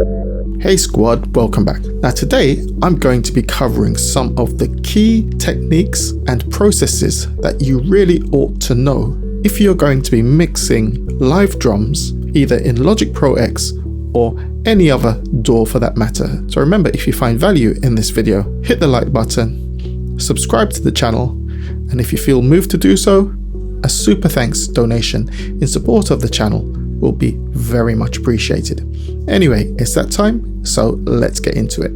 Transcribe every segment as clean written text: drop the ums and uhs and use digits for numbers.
Hey squad, welcome back. Now today I'm going to be covering some of the key techniques and processes that you really ought to know if you're going to be mixing live drums either in Logic Pro X or any other DAW for that matter. So remember, if you find value in this video, hit the like button, subscribe to the channel, and if you feel moved to do so, a super thanks donation in support of the channel will be very much appreciated. Anyway, it's that time, so let's get into it.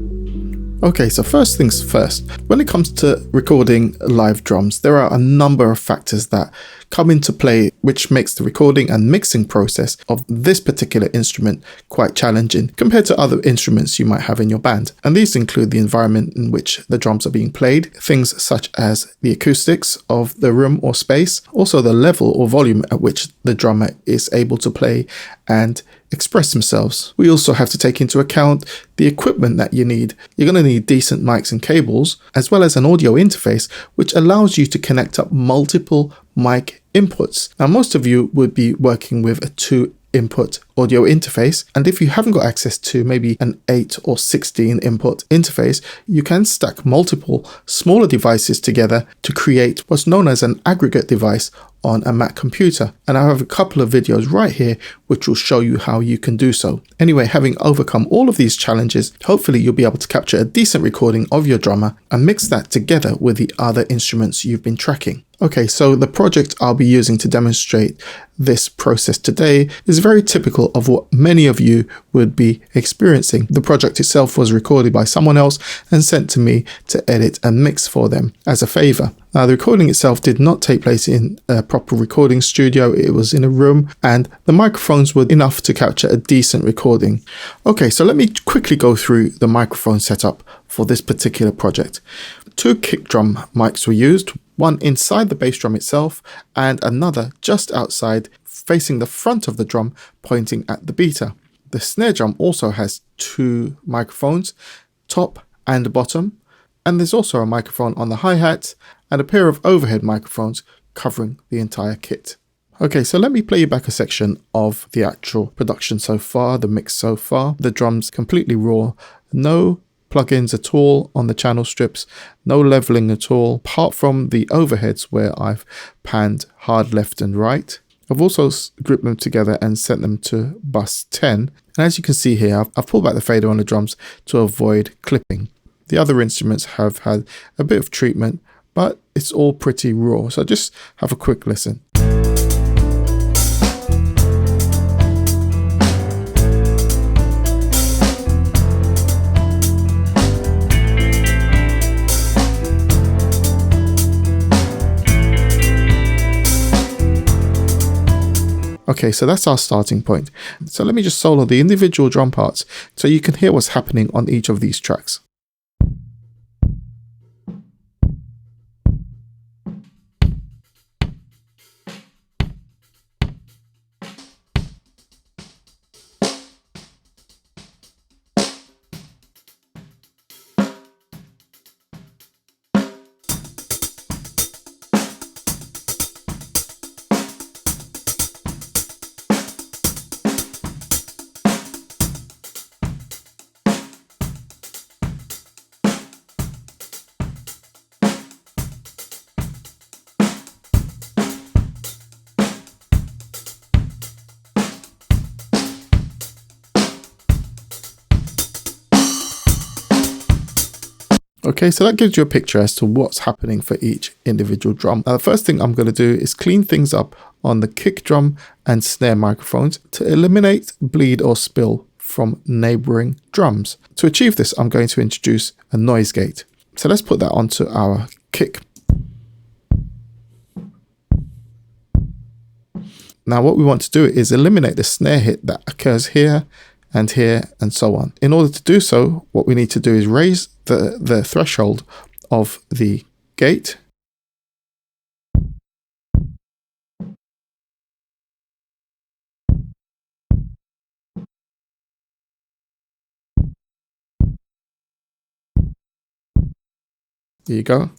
Okay, so first things first, when it comes to recording live drums, there are a number of factors that come into play which makes the recording and mixing process of this particular instrument quite challenging compared to other instruments you might have in your band. And these include the environment in which the drums are being played, things such as the acoustics of the room or space, also the level or volume at which the drummer is able to play and express themselves. We also have to take into account the equipment that you need. You're going to need decent mics and cables, as well as an audio interface which allows you to connect up multiple mic inputs. Now most of you would be working with a 2-input audio interface, and if you haven't got access to maybe an 8 or 16 input interface, you can stack multiple smaller devices together to create what's known as an aggregate device on a Mac computer, and I have a couple of videos right here which will show you how you can do so. Anyway, having overcome all of these challenges, hopefully you'll be able to capture a decent recording of your drummer and mix that together with the other instruments you've been tracking. Okay, so the project I'll be using to demonstrate this process today is very typical of what many of you would be experiencing. The project itself was recorded by someone else and sent to me to edit and mix for them as a favor. Now, the recording itself did not take place in a proper recording studio. It was in a room, and the microphones were enough to capture a decent recording. Okay, so let me quickly go through the microphone setup for this particular project. 2 kick drum mics were used, one inside the bass drum itself and another just outside facing the front of the drum pointing at the beater. The snare drum also has 2 microphones, top and bottom, and there's also a microphone on the hi-hat and a pair of overhead microphones covering the entire kit. Okay, so let me play you back a section of the actual production so far, the mix so far. The drums completely raw, no plugins at all on the channel strips, no leveling at all, apart from the overheads where I've panned hard left and right. I've also grouped them together and sent them to bus 10. And as you can see here, I've pulled back the fader on the drums to avoid clipping. The other instruments have had a bit of treatment, but it's all pretty raw. So just have a quick listen. Okay, so that's our starting point. So let me just solo the individual drum parts so you can hear what's happening on each of these tracks. Okay, so that gives you a picture as to what's happening for each individual drum. Now, the first thing I'm going to do is clean things up on the kick drum and snare microphones to eliminate bleed or spill from neighboring drums. To achieve this, I'm going to introduce a noise gate. So let's put that onto our kick. Now, what we want to do is eliminate the snare hit that occurs here and here and so on. In order to do so, what we need to do is raise the threshold of the gate. There you go.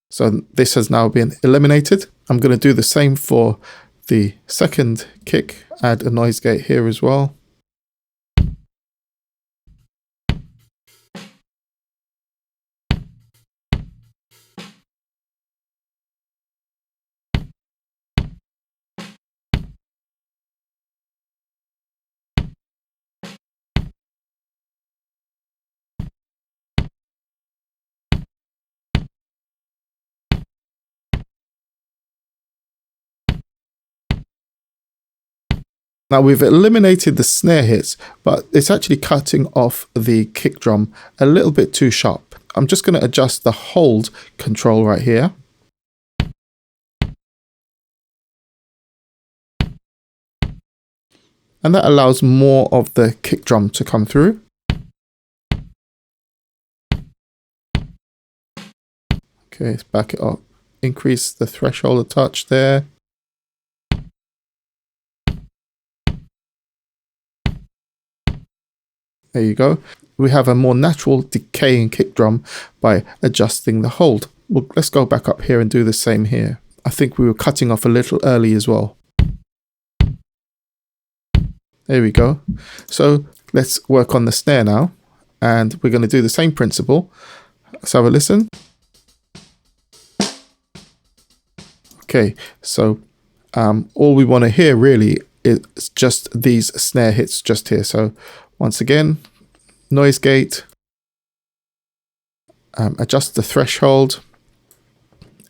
So this has now been eliminated. I'm going to do the same for the second kick, add a noise gate here as well. Now we've eliminated the snare hits, but it's actually cutting off the kick drum a little bit too sharp. I'm just going to adjust the hold control right here. And that allows more of the kick drum to come through. Okay, let's back it up. Increase the threshold a touch there. There you go. We have a more natural decaying kick drum by adjusting the hold. Well, let's go back up here and do the same here. I think we were cutting off a little early as well. There we go. So let's work on the snare now. And we're going to do the same principle. Let's have a listen. Okay, so all we want to hear really is just these snare hits just here. So once again, noise gate, adjust the threshold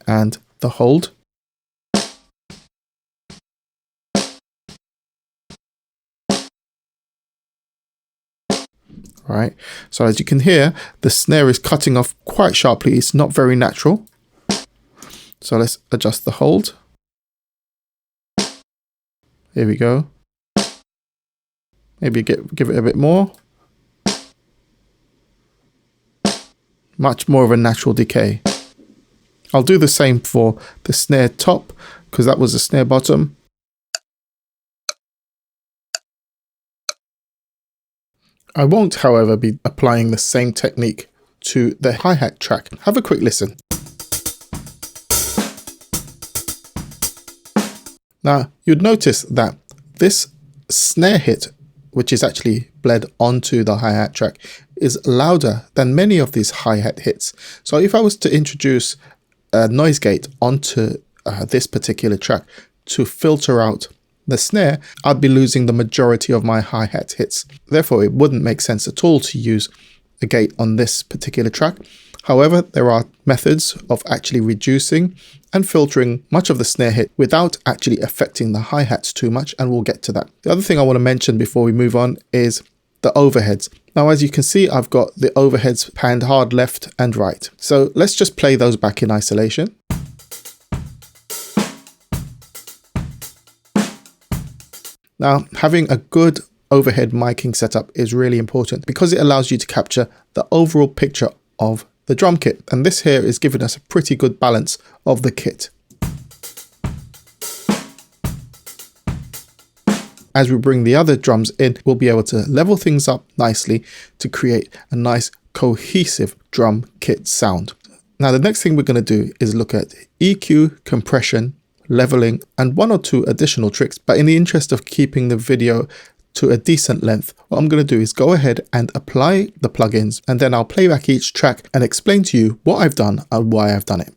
and the hold. Right, so as you can hear, the snare is cutting off quite sharply. It's not very natural. So let's adjust the hold. Here we go. Maybe give it a bit more. Much more of a natural decay. I'll do the same for the snare top, because that was the snare bottom. I won't, however, be applying the same technique to the hi-hat track. Have a quick listen. Now, you'd notice that this snare hit, which is actually bled onto the hi-hat track, is louder than many of these hi-hat hits. So if I was to introduce a noise gate onto this particular track to filter out the snare, I'd be losing the majority of my hi-hat hits. Therefore, it wouldn't make sense at all to use a gate on this particular track. However, there are methods of actually reducing and filtering much of the snare hit without actually affecting the hi-hats too much, and we'll get to that. The other thing I want to mention before we move on is the overheads. Now, as you can see, I've got the overheads panned hard left and right. So let's just play those back in isolation. Now, having a good overhead miking setup is really important because it allows you to capture the overall picture of the drum kit. And this here is giving us a pretty good balance of the kit. As we bring the other drums in, we'll be able to level things up nicely to create a nice cohesive drum kit sound. Now, the next thing we're going to do is look at EQ, compression, leveling, and one or two additional tricks. But in the interest of keeping the video to a decent length, what I'm going to do is go ahead and apply the plugins, and then I'll play back each track and explain to you what I've done and why I've done it.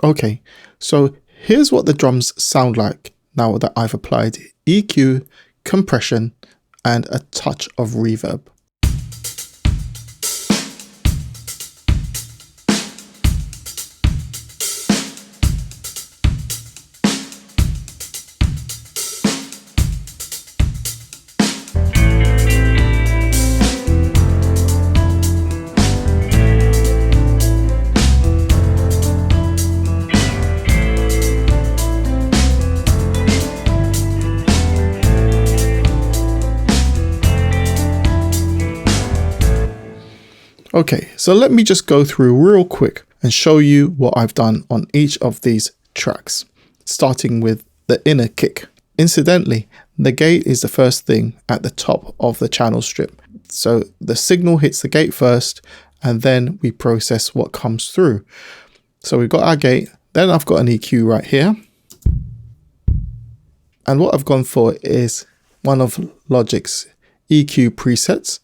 Okay, so here's what the drums sound like now that I've applied EQ, compression, and a touch of reverb. Okay, so let me just go through real quick and show you what I've done on each of these tracks, starting with the inner kick. Incidentally, the gate is the first thing at the top of the channel strip. So the signal hits the gate first, and then we process what comes through. So we've got our gate, then I've got an EQ right here. And what I've gone for is one of Logic's EQ presets,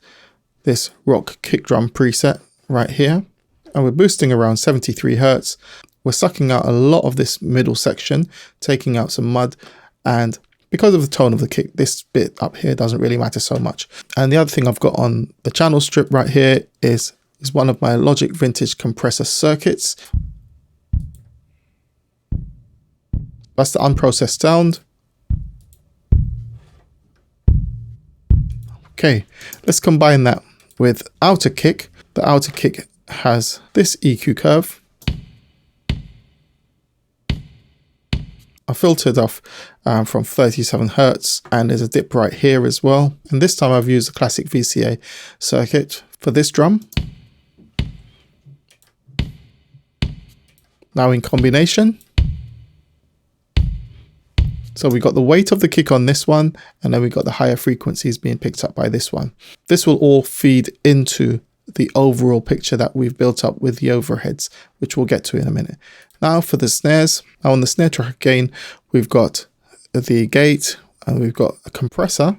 this rock kick drum preset right here. And we're boosting around 73 Hertz. We're sucking out a lot of this middle section, taking out some mud, and because of the tone of the kick, this bit up here doesn't really matter so much. And the other thing I've got on the channel strip right here is one of my Logic vintage compressor circuits. That's the unprocessed sound. Okay, let's combine that with outer kick. The outer kick has this EQ curve. I filtered off from 37 Hertz, and there's a dip right here as well. And this time I've used the classic VCA circuit for this drum. Now in combination. So we got the weight of the kick on this one, and then we got the higher frequencies being picked up by this one. This will all feed into the overall picture that we've built up with the overheads, which we'll get to in a minute. Now for the snares. Now on the snare track again, we've got the gate and we've got a compressor.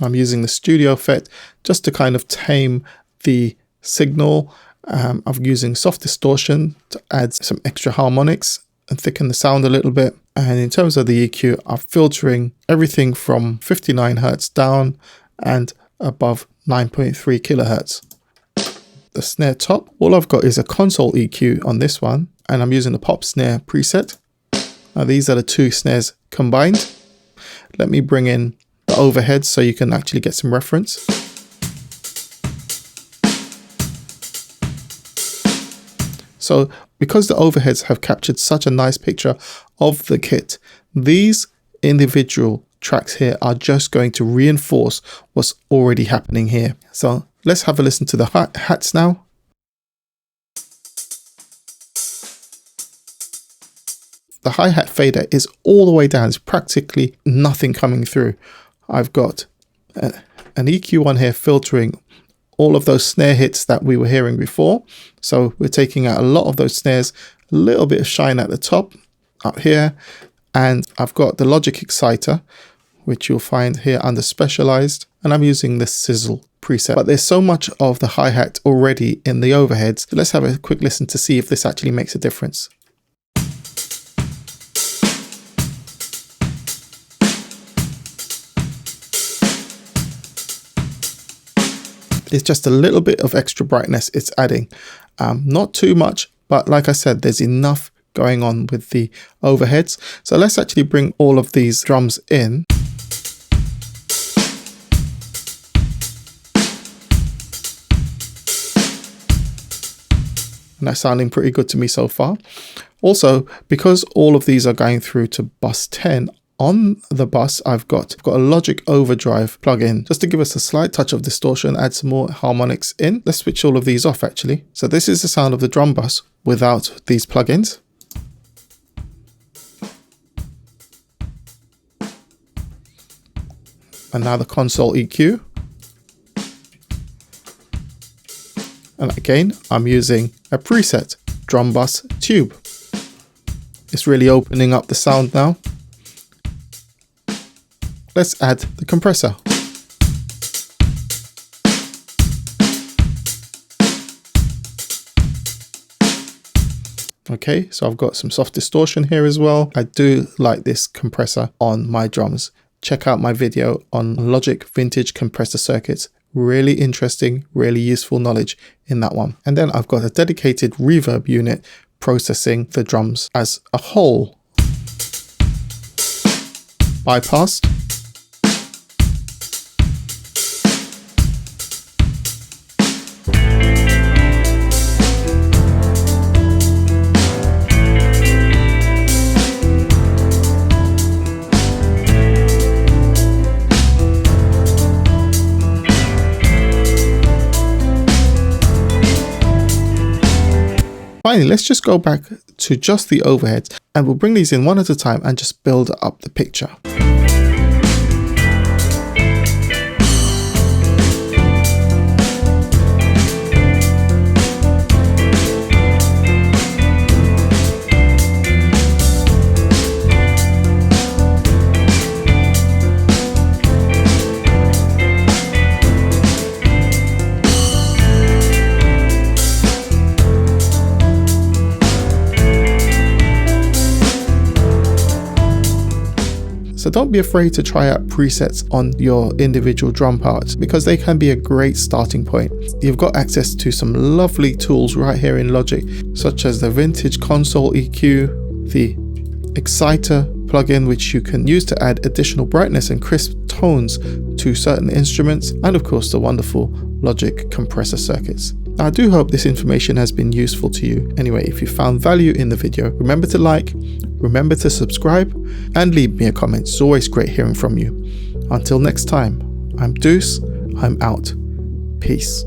I'm using the studio effect just to kind of tame the signal. I'm using soft distortion to add some extra harmonics and thicken the sound a little bit. And in terms of the EQ, I'm filtering everything from 59 Hertz down and above 9.3 kilohertz. The snare top, all I've got is a console EQ on this one, and I'm using the pop snare preset. Now these are the two snares combined. Let me bring in the overheads so you can actually get some reference. So because the overheads have captured such a nice picture of the kit, these individual tracks here are just going to reinforce what's already happening here. So let's have a listen to the hi-hats now. The hi-hat fader is all the way down. There's practically nothing coming through. I've got an EQ on here filtering all of those snare hits that we were hearing before. So we're taking out a lot of those snares, a little bit of shine at the top up here. And I've got the Logic exciter, which you'll find here under specialized. And I'm using the sizzle preset. But there's so much of the hi-hat already in the overheads. So let's have a quick listen to see if this actually makes a difference. It's just a little bit of extra brightness it's adding. Not too much, but like I said, there's enough going on with the overheads. So let's actually bring all of these drums in. And that's sounding pretty good to me so far. Also, because all of these are going through to bus 10, on the bus, I've got a Logic Overdrive plugin just to give us a slight touch of distortion, add some more harmonics in. Let's switch all of these off actually. So this is the sound of the drum bus without these plugins. And now the console EQ. And again, I'm using a preset drum bus tube. It's really opening up the sound now. Let's add the compressor. Okay, so I've got some soft distortion here as well. I do like this compressor on my drums. Check out my video on Logic vintage compressor circuits. Really interesting, really useful knowledge in that one. And then I've got a dedicated reverb unit processing the drums as a whole. Bypassed. Finally, let's just go back to just the overheads and we'll bring these in one at a time and just build up the picture. So don't be afraid to try out presets on your individual drum parts, because they can be a great starting point. You've got access to some lovely tools right here in Logic, such as the Vintage Console EQ, the Exciter plugin, which you can use to add additional brightness and crisp tones to certain instruments, and of course the wonderful Logic compressor circuits. Now, I do hope this information has been useful to you. Anyway, if you found value in the video, remember to like, remember to subscribe, and leave me a comment. It's always great hearing from you. Until next time, I'm Deuce, I'm out. Peace.